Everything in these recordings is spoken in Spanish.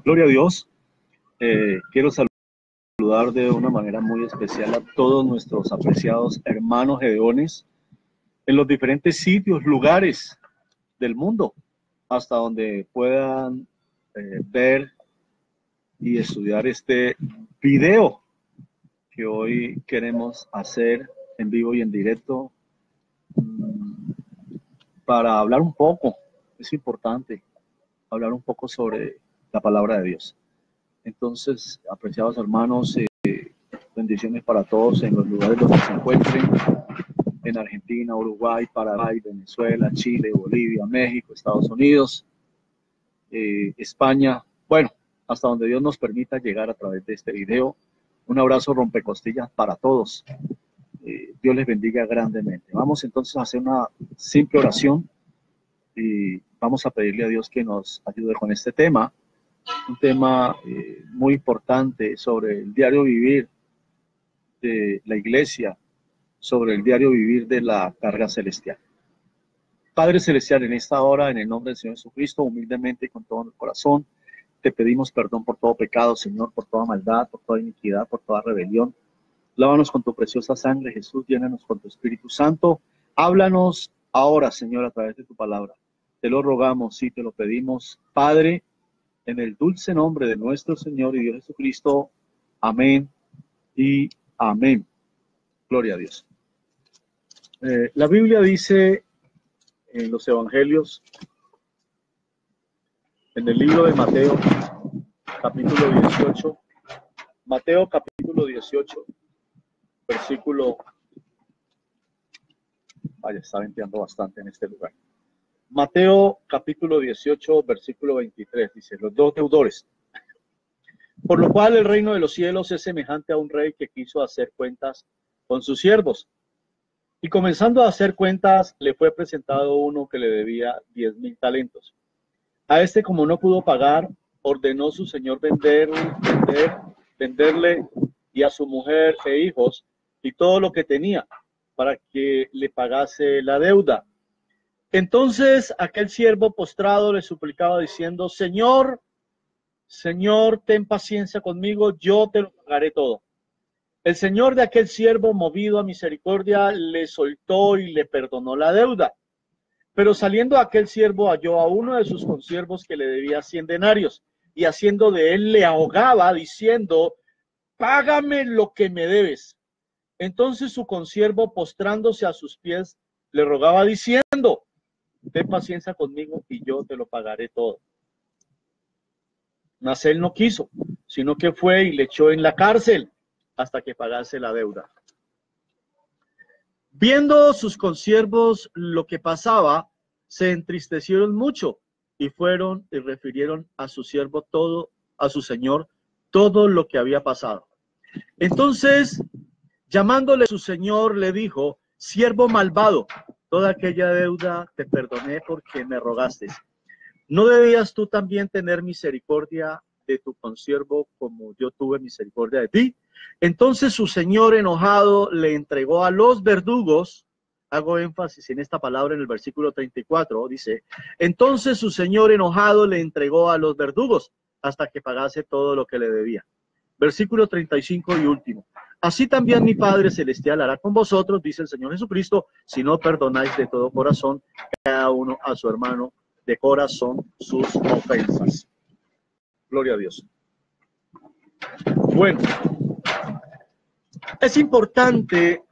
Gloria a Dios. Quiero saludar de una manera muy especial a todos nuestros apreciados hermanos gedeones en los diferentes sitios, lugares del mundo, hasta donde puedan ver y estudiar este video que hoy queremos hacer en vivo y en directo para hablar un poco. Es importante hablar un poco sobre la palabra de Dios. Entonces, apreciados hermanos, bendiciones para todos en los lugares donde se encuentren, en Argentina, Uruguay, Paraguay, Venezuela, Chile, Bolivia, México, Estados Unidos, España, bueno, hasta donde Dios nos permita llegar a través de este video. Un abrazo rompecostillas para todos. Dios les bendiga grandemente. Vamos entonces a hacer una simple oración y vamos a pedirle a Dios que nos ayude con este tema. Un tema muy importante sobre el diario vivir de la iglesia, sobre el diario vivir de la carga celestial. Padre celestial, en esta hora, en el nombre del Señor Jesucristo, humildemente y con todo el corazón, te pedimos perdón por todo pecado, Señor, por toda maldad, por toda iniquidad, por toda rebelión. Lávanos con tu preciosa sangre, Jesús, llénanos con tu Espíritu Santo. Háblanos ahora, Señor, a través de tu palabra. Te lo rogamos, sí, te lo pedimos, Padre, en el dulce nombre de nuestro Señor y Dios Jesucristo. Amén y amén. Gloria a Dios. La Biblia dice en los Evangelios, en el libro de Mateo, capítulo 18, Mateo capítulo 18, versículo... Vaya, está venteando bastante en este lugar. Mateo capítulo 18, versículo 23, dice, los dos deudores. Por lo cual el reino de los cielos es semejante a un rey que quiso hacer cuentas con sus siervos. Y comenzando a hacer cuentas, le fue presentado uno que le debía 10,000 talentos. A este, como no pudo pagar, ordenó su señor venderle y a su mujer e hijos y todo lo que tenía para que le pagase la deuda. Entonces aquel siervo postrado le suplicaba diciendo, Señor, ten paciencia conmigo, yo te lo pagaré todo. El señor de aquel siervo, movido a misericordia, le soltó y le perdonó la deuda. Pero saliendo aquel siervo halló a uno de sus consiervos que le debía 100 denarios, y haciendo de él le ahogaba, diciendo, págame lo que me debes. Entonces su consiervo, postrándose a sus pies, le rogaba diciendo, ten paciencia conmigo y yo te lo pagaré todo. Mas él no quiso, sino que fue y le echó en la cárcel hasta que pagase la deuda. Viendo sus consiervos lo que pasaba, se entristecieron mucho y fueron y refirieron a su siervo todo, a su señor, todo lo que había pasado. Entonces, llamándole su señor, le dijo, siervo malvado, toda aquella deuda te perdoné porque me rogaste. ¿No debías tú también tener misericordia de tu consiervo como yo tuve misericordia de ti? Entonces su señor enojado le entregó a los verdugos. Hago énfasis en esta palabra en el versículo 34, dice, entonces su señor enojado le entregó a los verdugos hasta que pagase todo lo que le debía. Versículo 35 y último. Así también mi Padre Celestial hará con vosotros, dice el Señor Jesucristo, si no perdonáis de todo corazón cada uno a su hermano de corazón sus ofensas. Gloria a Dios. Bueno, es importante,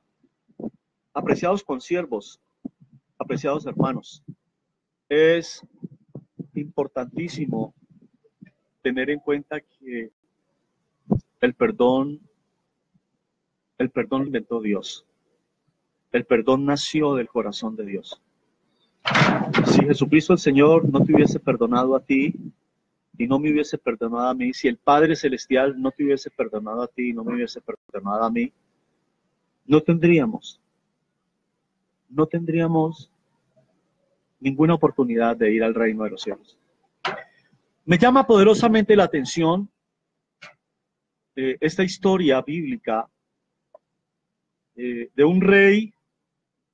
apreciados consiervos, apreciados hermanos, es importantísimo tener en cuenta que el perdón lo inventó Dios. El perdón nació del corazón de Dios. Si Jesucristo el Señor no te hubiese perdonado a ti y no me hubiese perdonado a mí, si el Padre Celestial no te hubiese perdonado a ti y no me hubiese perdonado a mí, no tendríamos ninguna oportunidad de ir al reino de los cielos. Me llama poderosamente la atención esta historia bíblica de un rey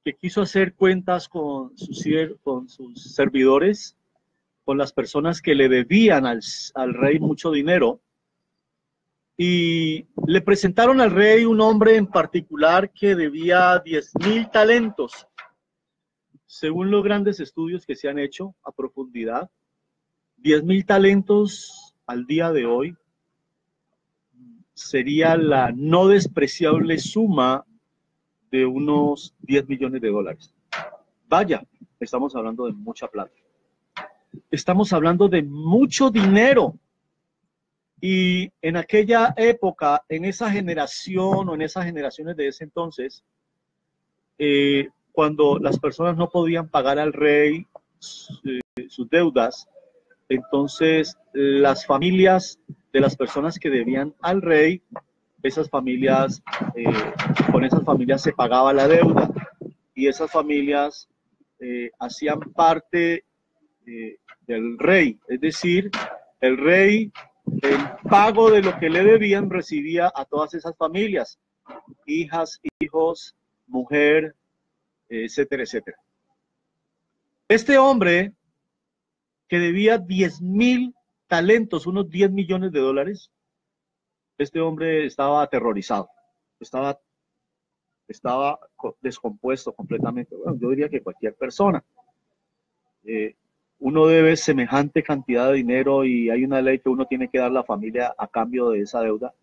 que quiso hacer cuentas con sus servidores con las personas que le debían al rey mucho dinero, y le presentaron al rey un hombre en particular que debía 10.000 talentos. Según los grandes estudios que se han hecho a profundidad, 10.000 talentos al día de hoy sería la no despreciable suma de unos 10 millones de dólares. Vaya, estamos hablando de mucha plata. Estamos hablando de mucho dinero. Y en aquella época, en esa generación o en esas generaciones de ese entonces, cuando las personas no podían pagar al rey sus deudas, entonces las familias de las personas que debían al rey, esas familias, con esas familias se pagaba la deuda, y esas familias hacían parte del rey, es decir, el rey, el pago de lo que le debían, recibía a todas esas familias, hijas, hijos, mujer, etcétera, etcétera. Este hombre que debía 10.000 talentos, unos 10 millones de dólares, este hombre estaba aterrorizado, estaba descompuesto completamente. Bueno, yo diría que cualquier persona. Uno debe semejante cantidad de dinero y hay una ley que uno tiene que dar a la familia a cambio de esa deuda.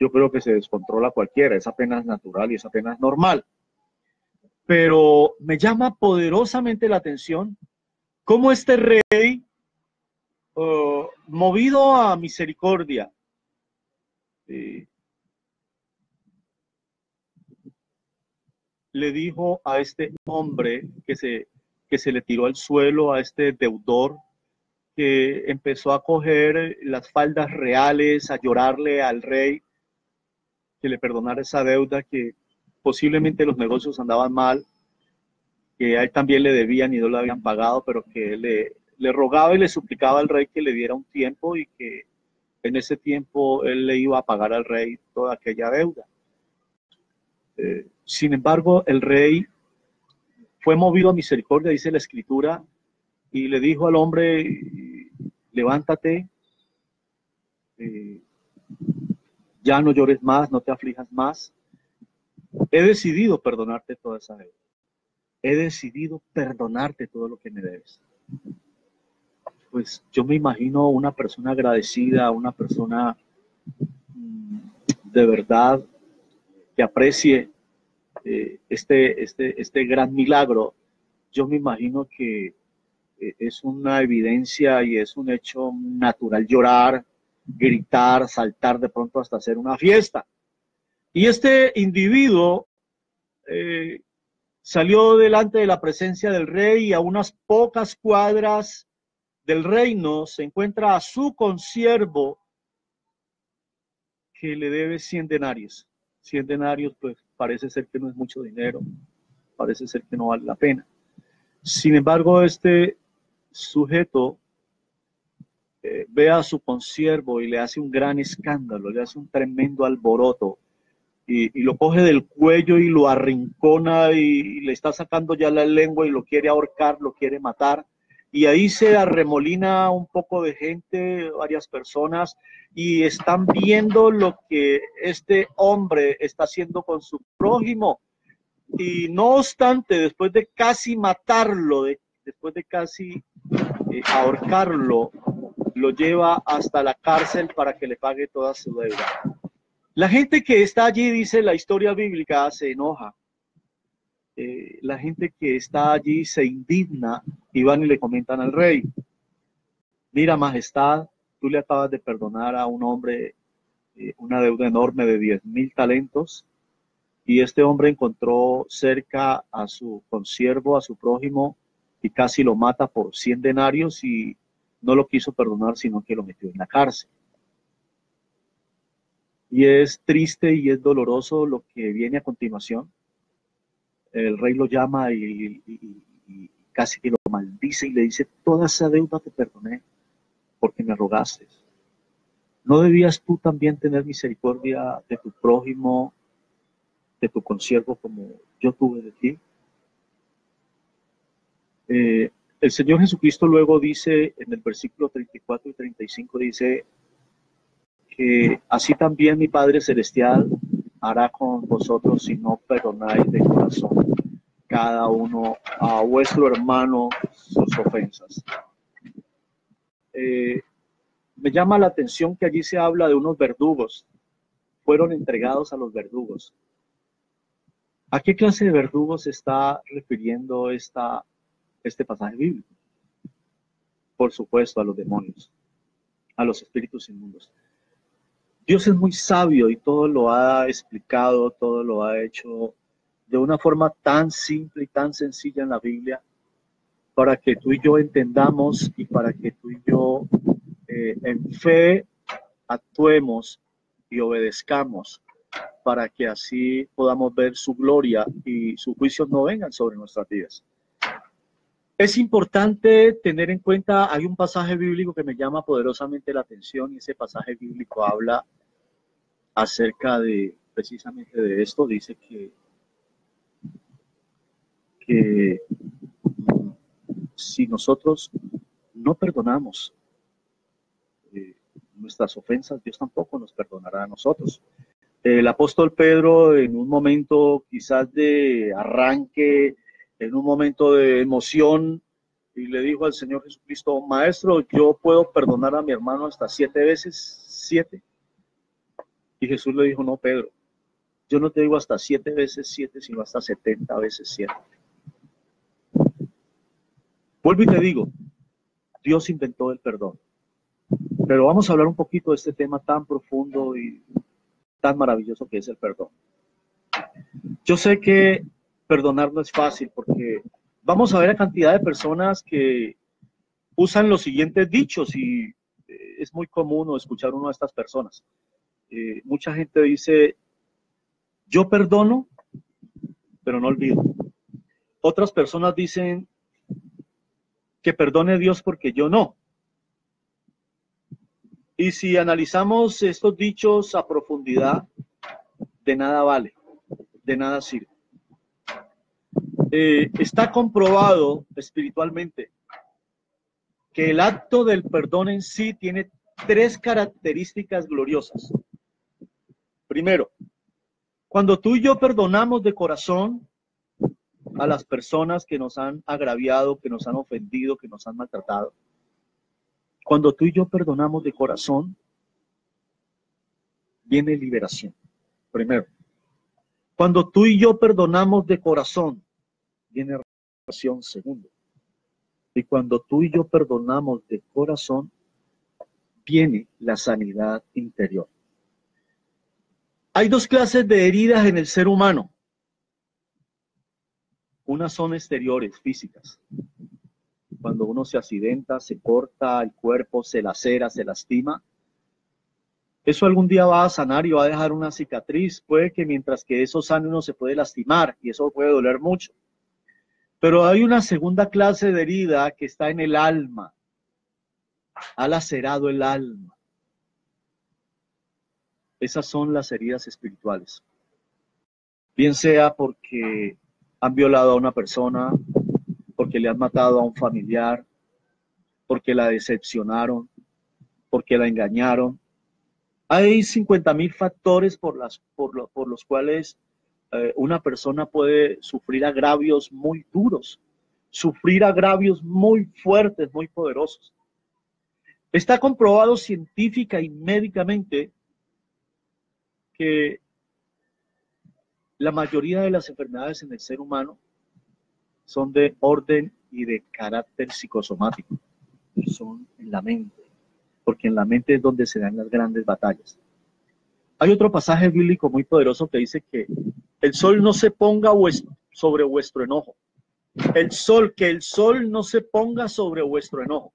Yo creo que se descontrola cualquiera, es apenas natural y es apenas normal. Pero me llama poderosamente la atención cómo este rey, movido a misericordia, le dijo a este hombre que se le tiró al suelo, a este deudor, que empezó a coger las faldas reales, a llorarle al rey, que le perdonara esa deuda, que posiblemente los negocios andaban mal, que a él también le debían y no lo habían pagado, pero que le rogaba y le suplicaba al rey que le diera un tiempo y que en ese tiempo él le iba a pagar al rey toda aquella deuda. Sin embargo, el rey fue movido a misericordia, dice la escritura, y le dijo al hombre: levántate, ya no llores más, no te aflijas más. He decidido perdonarte toda esa deuda. He decidido perdonarte todo lo que me debes. Pues yo me imagino una persona agradecida, una persona de verdad que aprecie este gran milagro. Yo me imagino que es una evidencia y es un hecho natural llorar, gritar, saltar, de pronto hasta hacer una fiesta. Y este individuo salió delante de la presencia del rey, y a unas pocas cuadras del reino se encuentra a su consiervo que le debe 100 denarios. 100 denarios, pues parece ser que no es mucho dinero, parece ser que no vale la pena. Sin embargo, este sujeto ve a su consiervo y le hace un gran escándalo, le hace un tremendo alboroto, y lo coge del cuello y lo arrincona y le está sacando ya la lengua y lo quiere ahorcar, lo quiere matar. Y ahí se arremolina un poco de gente, varias personas, y están viendo lo que este hombre está haciendo con su prójimo. Y no obstante, después de casi matarlo, después de casi ahorcarlo, lo lleva hasta la cárcel para que le pague toda su deuda. La gente que está allí, dice la historia bíblica, se enoja. La gente que está allí se indigna y van y le comentan al rey: mira, majestad, tú le acabas de perdonar a un hombre una deuda enorme de 10.000 talentos, y este hombre encontró cerca a su consiervo, a su prójimo, y casi lo mata por 100 denarios, y no lo quiso perdonar, sino que lo metió en la cárcel. Y es triste y es doloroso lo que viene a continuación. El rey lo llama y casi que lo maldice y le dice: toda esa deuda te perdoné porque me rogaste. ¿No debías tú también tener misericordia de tu prójimo, de tu consiervo, como yo tuve de ti? El El Señor Jesucristo luego dice en el versículo 34 y 35, dice que así también mi Padre Celestial hará con vosotros si no perdonáis de corazón cada uno a vuestro hermano sus ofensas. Me llama la atención que allí se habla de unos verdugos. Fueron entregados a los verdugos. ¿A qué clase de verdugos se está refiriendo este pasaje bíblico? Por supuesto, a los demonios, a los espíritus inmundos. Dios es muy sabio y todo lo ha explicado, todo lo ha hecho de una forma tan simple y tan sencilla en la Biblia, para que tú y yo entendamos y para que tú y yo en fe actuemos y obedezcamos, para que así podamos ver su gloria y sus juicios no vengan sobre nuestras vidas. Es importante tener en cuenta, hay un pasaje bíblico que me llama poderosamente la atención, y ese pasaje bíblico habla acerca de precisamente de esto. Dice que si nosotros no perdonamos nuestras ofensas, Dios tampoco nos perdonará a nosotros. El apóstol Pedro, en un momento quizás de arranque, en un momento de emoción, y le dijo al Señor Jesucristo: Maestro, yo puedo perdonar a mi hermano hasta 7 veces 7. Y Jesús le dijo: no, Pedro, yo no te digo hasta 7 veces 7, sino hasta 70 veces 7. Vuelvo y te digo, Dios inventó el perdón. Pero vamos a hablar un poquito de este tema tan profundo y tan maravilloso que es el perdón. Yo sé que perdonar no es fácil, porque vamos a ver a cantidad de personas que usan los siguientes dichos, y es muy común escuchar uno de estas personas. Mucha gente dice: yo perdono, pero no olvido. Otras personas dicen que perdone Dios porque yo no. Y si analizamos estos dichos a profundidad, de nada vale, de nada sirve. Está comprobado espiritualmente que el acto del perdón en sí tiene 3 características gloriosas. Primero, cuando tú y yo perdonamos de corazón a las personas que nos han agraviado, que nos han ofendido, que nos han maltratado, cuando tú y yo perdonamos de corazón, viene liberación. Primero, cuando tú y yo perdonamos de corazón, viene liberación. Segundo, y cuando tú y yo perdonamos de corazón, viene la sanidad interior. Hay 2 clases de heridas en el ser humano. Unas son exteriores, físicas. Cuando uno se accidenta, se corta el cuerpo, se lacera, se lastima, eso algún día va a sanar y va a dejar una cicatriz. Puede que mientras que eso sane uno se puede lastimar y eso puede doler mucho. Pero hay una segunda clase de herida que está en el alma. Ha lacerado el alma. Esas son las heridas espirituales. Bien sea porque han violado a una persona, porque le han matado a un familiar, porque la decepcionaron, porque la engañaron. Hay 50.000 factores por los cuales una persona puede sufrir agravios muy duros, sufrir agravios muy fuertes, muy poderosos. Está comprobado científica y médicamente que la mayoría de las enfermedades en el ser humano son de orden y de carácter psicosomático. Son en la mente, porque en la mente es donde se dan las grandes batallas. Hay otro pasaje bíblico muy poderoso que dice que el sol no se ponga sobre vuestro enojo. Que el sol no se ponga sobre vuestro enojo.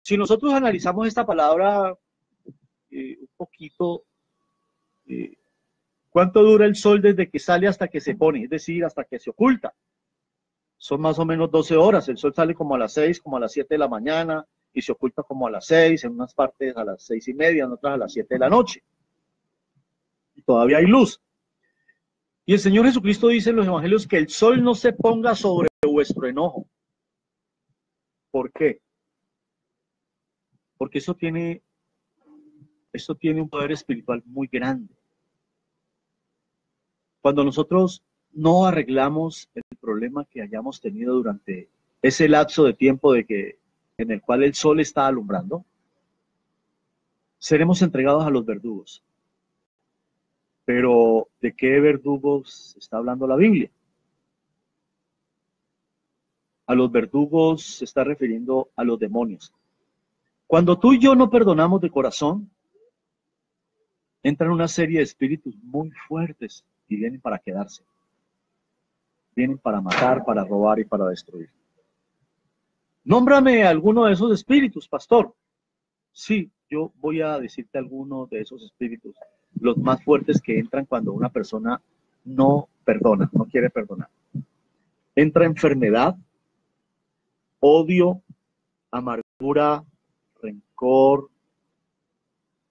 Si nosotros analizamos esta palabra un poquito, ¿cuánto dura el sol desde que sale hasta que se pone? Es decir, hasta que se oculta. Son más o menos 12 horas. El sol sale como a las 6, como a las 7 de la mañana y se oculta como a las 6, en unas partes a las 6:30, en otras a las 7 de la noche. Y todavía hay luz. Y el Señor Jesucristo dice en los evangelios que el sol no se ponga sobre vuestro enojo. ¿Por qué? Porque esto tiene un poder espiritual muy grande. Cuando nosotros no arreglamos el problema que hayamos tenido durante ese lapso de tiempo en el cual el sol está alumbrando, seremos entregados a los verdugos. Pero, ¿de qué verdugos está hablando la Biblia? A los verdugos se está refiriendo a los demonios. Cuando tú y yo no perdonamos de corazón, entran una serie de espíritus muy fuertes y vienen para quedarse. Vienen para matar, para robar y para destruir. Nómbrame alguno de esos espíritus, pastor. Sí, yo voy a decirte algunos de esos espíritus, los más fuertes que entran cuando una persona no perdona, no quiere perdonar. Entra enfermedad, odio, amargura, rencor,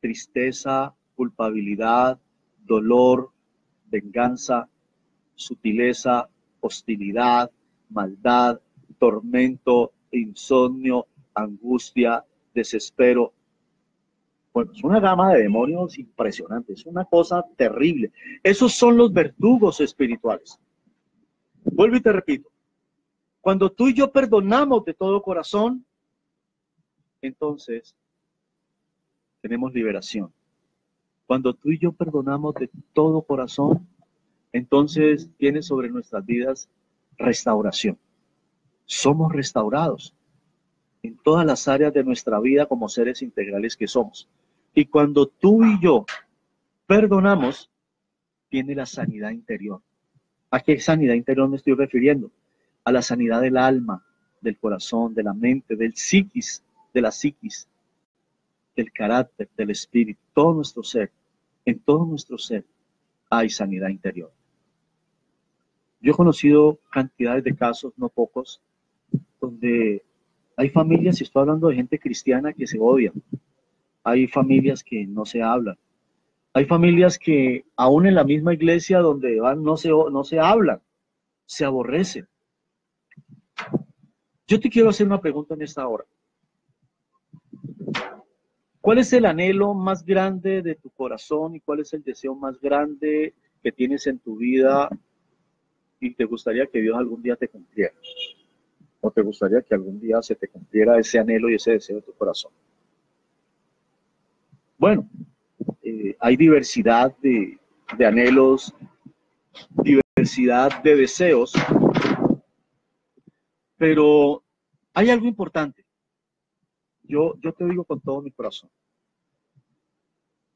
tristeza, culpabilidad, dolor, venganza, sutileza, hostilidad, maldad, tormento, insomnio, angustia, desespero. Bueno, es una gama de demonios impresionante, es una cosa terrible. Esos son los verdugos espirituales. Vuelvo y te repito, cuando tú y yo perdonamos de todo corazón, entonces tenemos liberación. Cuando tú y yo perdonamos de todo corazón, entonces tiene sobre nuestras vidas restauración. Somos restaurados en todas las áreas de nuestra vida como seres integrales que somos. Y cuando tú y yo perdonamos, tiene la sanidad interior. ¿A qué sanidad interior me estoy refiriendo? A la sanidad del alma, del corazón, de la mente, del psiquis, de la psiquis, del carácter, del espíritu, todo nuestro ser. En todo nuestro ser hay sanidad interior. Yo he conocido cantidades de casos, no pocos, donde hay familias, y estoy hablando de gente cristiana, que se odian. Hay familias que no se hablan. Hay familias que aún en la misma iglesia donde van no se hablan, se aborrecen. Yo te quiero hacer una pregunta en esta hora. ¿Cuál es el anhelo más grande de tu corazón y cuál es el deseo más grande que tienes en tu vida y te gustaría que Dios algún día te cumpliera? ¿O te gustaría que algún día se te cumpliera ese anhelo y ese deseo de tu corazón? Bueno, hay diversidad de anhelos, diversidad de deseos, pero hay algo importante. Yo te digo con todo mi corazón.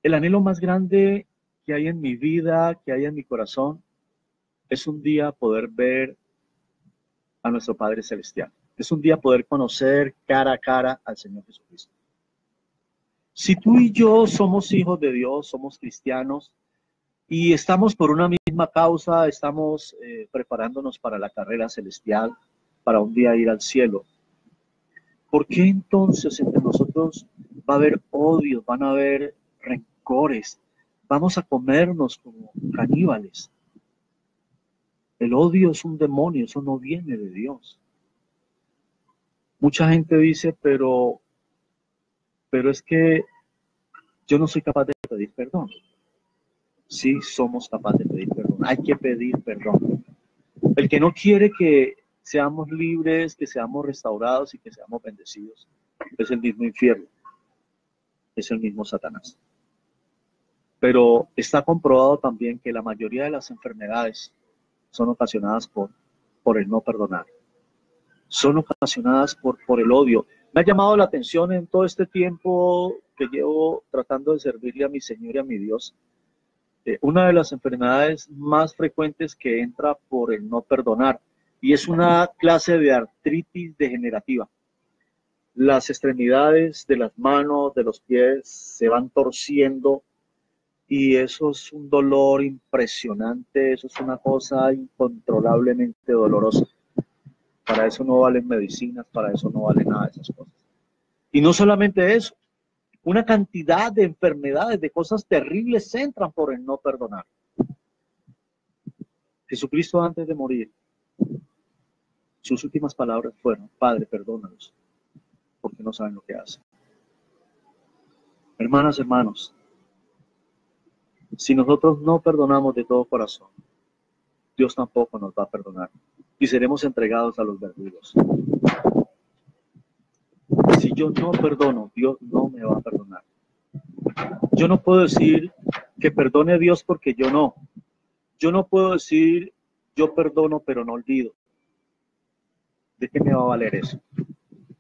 El anhelo más grande que hay en mi vida, que hay en mi corazón, es un día poder ver a nuestro Padre Celestial. Es un día poder conocer cara a cara al Señor Jesucristo. Si tú y yo somos hijos de Dios, somos cristianos y estamos por una misma causa, estamos preparándonos para la carrera celestial, para un día ir al cielo, ¿por qué entonces entre nosotros va a haber odios, van a haber rencores? Vamos a comernos como caníbales. El odio es un demonio, eso no viene de Dios. Mucha gente dice, pero es que yo no soy capaz de pedir perdón. Sí, somos capaces de pedir perdón. Hay que pedir perdón. El que no quiere que seamos libres, que seamos restaurados y que seamos bendecidos, es el mismo infierno, es el mismo Satanás. Pero está comprobado también que la mayoría de las enfermedades son ocasionadas por el no perdonar. Son ocasionadas por el odio. Me ha llamado la atención en todo este tiempo que llevo tratando de servirle a mi Señor y a mi Dios. Una de las enfermedades más frecuentes que entra por el no perdonar, y es una clase de artritis degenerativa. Las extremidades de las manos, de los pies se van torciendo y eso es un dolor impresionante, eso es una cosa incontrolablemente dolorosa. Para eso no valen medicinas, para eso no vale nada de esas cosas. Y no solamente eso, una cantidad de enfermedades, de cosas terribles entran por el no perdonar. Jesucristo antes de morir, sus últimas palabras fueron: Padre, perdónalos, porque no saben lo que hacen. Hermanas, hermanos, si nosotros no perdonamos de todo corazón, Dios tampoco nos va a perdonar y seremos entregados a los verdugos. Si yo no perdono, Dios no me va a perdonar. Yo no puedo decir que perdone a Dios porque yo no. Yo no puedo decir yo perdono pero no olvido. ¿De qué me va a valer eso?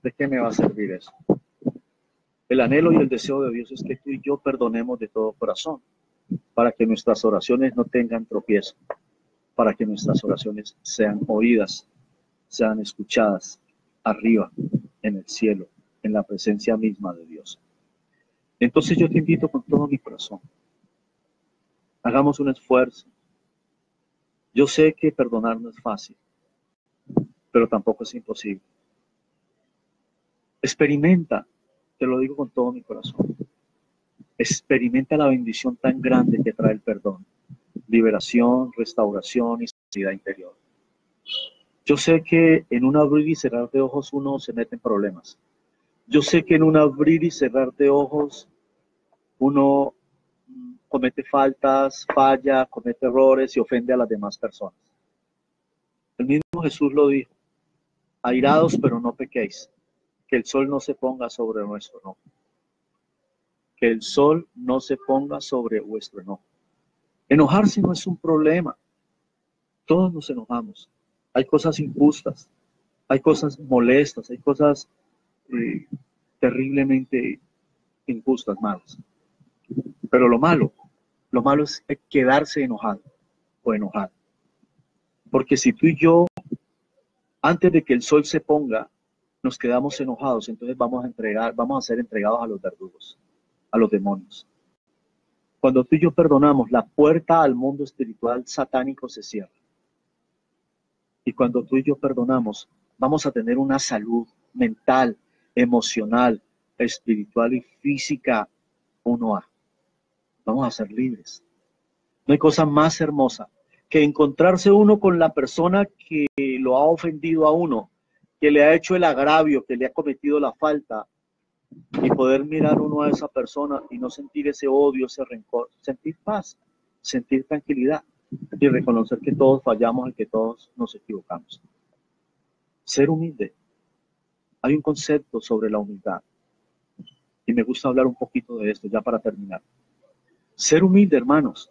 ¿De qué me va a servir eso? El anhelo y el deseo de Dios es que tú y yo perdonemos de todo corazón, para que nuestras oraciones no tengan tropiezo, para que nuestras oraciones sean oídas, sean escuchadas arriba, en el cielo, en la presencia misma de Dios. Entonces yo te invito con todo mi corazón, hagamos un esfuerzo. Yo sé que perdonar no es fácil, pero tampoco es imposible. Experimenta, te lo digo con todo mi corazón, experimenta la bendición tan grande que trae el perdón, liberación, restauración y sanidad interior. Yo sé que en un abrir y cerrar de ojos uno se mete en problemas. Yo sé que en un abrir y cerrar de ojos uno comete faltas, falla, comete errores y ofende a las demás personas. El mismo Jesús lo dijo: airados pero no pequéis, que el sol no se ponga sobre nuestro enojo. Que el sol no se ponga sobre vuestro enojo. Enojarse no es un problema. Todos nos enojamos. Hay cosas injustas, hay cosas molestas, hay cosas terriblemente injustas, malas. Pero lo malo es quedarse enojado o enojado. Porque si tú y yo, antes de que el sol se ponga, nos quedamos enojados, entonces vamos a ser entregados a los verdugos, a los demonios. Cuando tú y yo perdonamos, la puerta al mundo espiritual satánico se cierra. Y cuando tú y yo perdonamos, vamos a tener una salud mental, emocional, espiritual y física 1A. Vamos a ser libres. No hay cosa más hermosa que encontrarse uno con la persona que lo ha ofendido a uno, que le ha hecho el agravio, que le ha cometido la falta, y poder mirar uno a esa persona y no sentir ese odio, ese rencor, sentir paz, sentir tranquilidad y reconocer que todos fallamos y que todos nos equivocamos. Ser humilde. Hay un concepto sobre la humildad y me gusta hablar un poquito de esto ya para terminar. Ser humilde, hermanos,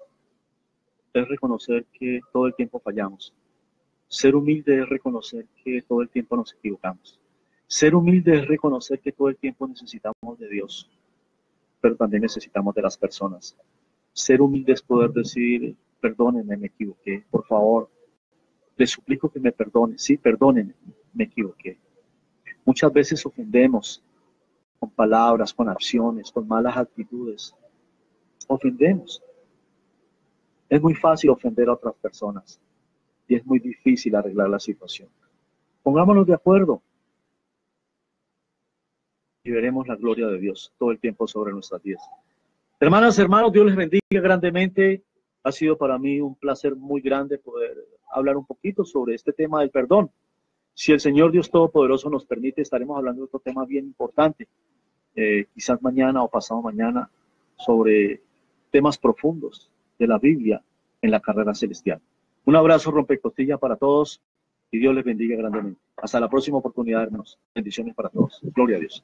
es reconocer que todo el tiempo fallamos. Ser humilde es reconocer que todo el tiempo nos equivocamos. Ser humilde es reconocer que todo el tiempo necesitamos de Dios, pero también necesitamos de las personas. Ser humilde es poder decir: perdónenme, me equivoqué, por favor, les suplico que me perdonen. Sí, perdónenme, me equivoqué. Muchas veces ofendemos con palabras, con acciones, con malas actitudes. Ofendemos. Es muy fácil ofender a otras personas y es muy difícil arreglar la situación. Pongámonos de acuerdo y veremos la gloria de Dios todo el tiempo sobre nuestras vidas. Hermanas, hermanos, Dios les bendiga grandemente. Ha sido para mí un placer muy grande poder hablar un poquito sobre este tema del perdón. Si el Señor Dios Todopoderoso nos permite, estaremos hablando de otro tema bien importante, quizás mañana o pasado mañana, sobre temas profundos de la Biblia en la carrera celestial. Un abrazo rompecostilla para todos y Dios les bendiga grandemente. Hasta la próxima oportunidad, hermanos. Bendiciones para todos. Gloria a Dios.